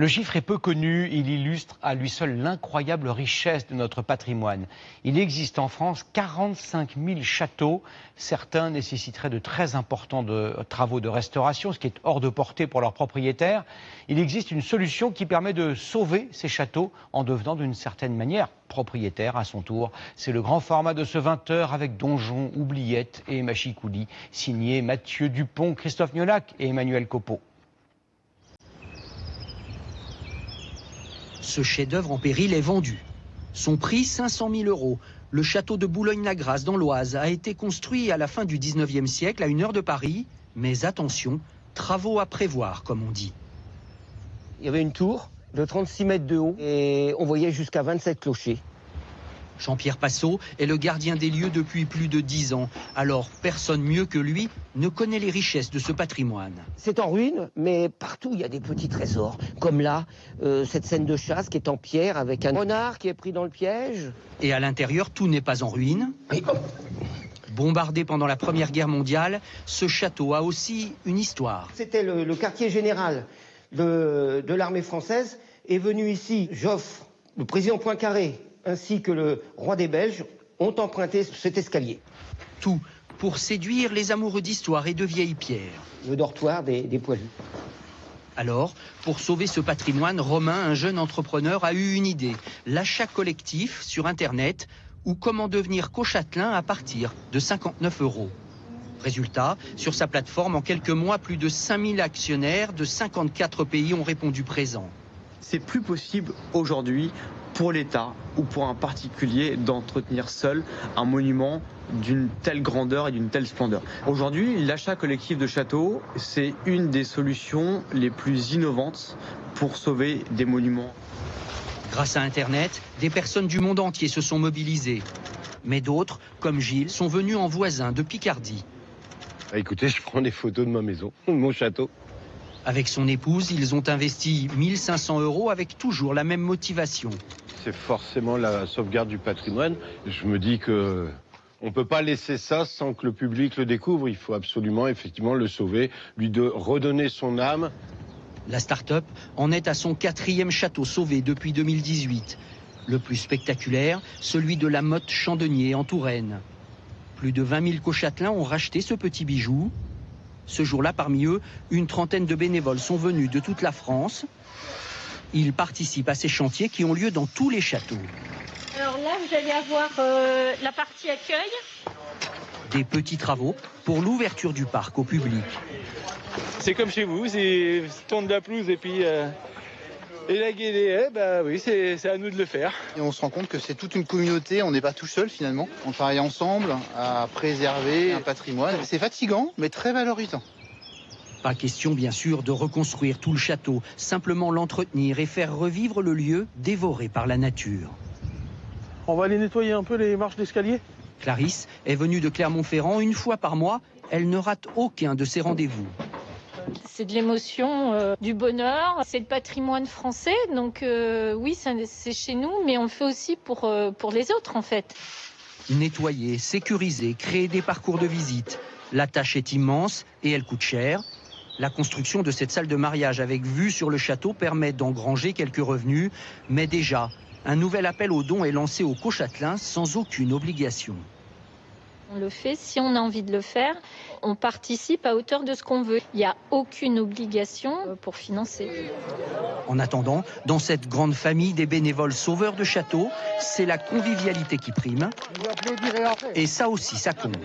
Le chiffre est peu connu, il illustre à lui seul l'incroyable richesse de notre patrimoine. Il existe en France 45 000 châteaux. Certains nécessiteraient de très importants travaux de restauration, ce qui est hors de portée pour leurs propriétaires. Il existe une solution qui permet de sauver ces châteaux en devenant d'une certaine manière propriétaire à son tour. C'est le grand format de ce 20h avec Donjon, Oubliette et Machicoulis, signé Mathieu Dupont, Christophe Niolac et Emmanuel Copeau. Ce chef-d'œuvre en péril est vendu. Son prix, 500 000 €. Le château de Boulogne-la-Grasse, dans l'Oise, a été construit à la fin du 19e siècle, à 1 heure de Paris. Mais attention, travaux à prévoir, comme on dit. Il y avait une tour de 36 mètres de haut et on voyait jusqu'à 27 clochers. Jean-Pierre Passot est le gardien des lieux depuis plus de 10 ans. Alors, personne mieux que lui ne connaît les richesses de ce patrimoine. C'est en ruine, mais partout il y a des petits trésors. Comme là, cette scène de chasse qui est en pierre avec un renard qui est pris dans le piège. Et à l'intérieur, tout n'est pas en ruine. Et Bombardé pendant la Première Guerre mondiale, ce château a aussi une histoire. c'était le quartier général de l'armée française. Est venu ici Joffre, le président Poincaré, ainsi que le roi des Belges, ont emprunté cet escalier. Tout pour séduire les amoureux d'histoire et de vieilles pierres. Le dortoir des poilus. Alors, pour sauver ce patrimoine, Romain, un jeune entrepreneur, a eu une idée. L'achat collectif sur Internet ou comment devenir co-châtelain à partir de 59 €. Résultat, sur sa plateforme, en quelques mois, plus de 5000 actionnaires de 54 pays ont répondu présent. C'est plus possible aujourd'hui pour l'État ou pour un particulier d'entretenir seul un monument d'une telle grandeur et d'une telle splendeur. Aujourd'hui, l'achat collectif de châteaux, c'est une des solutions les plus innovantes pour sauver des monuments. Grâce à Internet, des personnes du monde entier se sont mobilisées. Mais d'autres, comme Gilles, sont venus en voisin de Picardie. Écoutez, je prends des photos de ma maison, de mon château. Avec son épouse, ils ont investi 1 500 € avec toujours la même motivation. C'est forcément la sauvegarde du patrimoine. Je me dis que on peut pas laisser ça sans que le public le découvre. Il faut absolument, effectivement, le sauver, lui redonner son âme. La start-up en est à son 4e château sauvé depuis 2018. Le plus spectaculaire, celui de la Motte Chandonnier en Touraine. Plus de 20 000 co-châtelains ont racheté ce petit bijou. Ce jour-là, parmi eux, une trentaine de bénévoles sont venus de toute la France. Ils participent à ces chantiers qui ont lieu dans tous les châteaux. Alors là, vous allez avoir la partie accueil. Des petits travaux pour l'ouverture du parc au public. C'est comme chez vous, c'est tourne de la pelouse et puis et la guédée, bah oui, c'est à nous de le faire. Et on se rend compte que c'est toute une communauté, on n'est pas tout seul finalement. On travaille ensemble à préserver un patrimoine. C'est fatigant, mais très valorisant. Pas question, bien sûr, de reconstruire tout le château, simplement l'entretenir et faire revivre le lieu dévoré par la nature. On va aller nettoyer un peu les marches d'escalier. Clarisse est venue de Clermont-Ferrand 1 fois par mois. Elle ne rate aucun de ses rendez-vous. C'est de l'émotion, du bonheur. C'est le patrimoine français, donc oui, c'est chez nous, mais on le fait aussi pour les autres, en fait. Nettoyer, sécuriser, créer des parcours de visite. La tâche est immense et elle coûte cher. La construction de cette salle de mariage avec vue sur le château permet d'engranger quelques revenus, mais déjà, un nouvel appel aux dons est lancé aux co-châtelains sans aucune obligation. On le fait si on a envie de le faire. On participe à hauteur de ce qu'on veut. Il n'y a aucune obligation pour financer. En attendant, dans cette grande famille des bénévoles sauveurs de châteaux, c'est la convivialité qui prime. Et ça aussi, ça compte.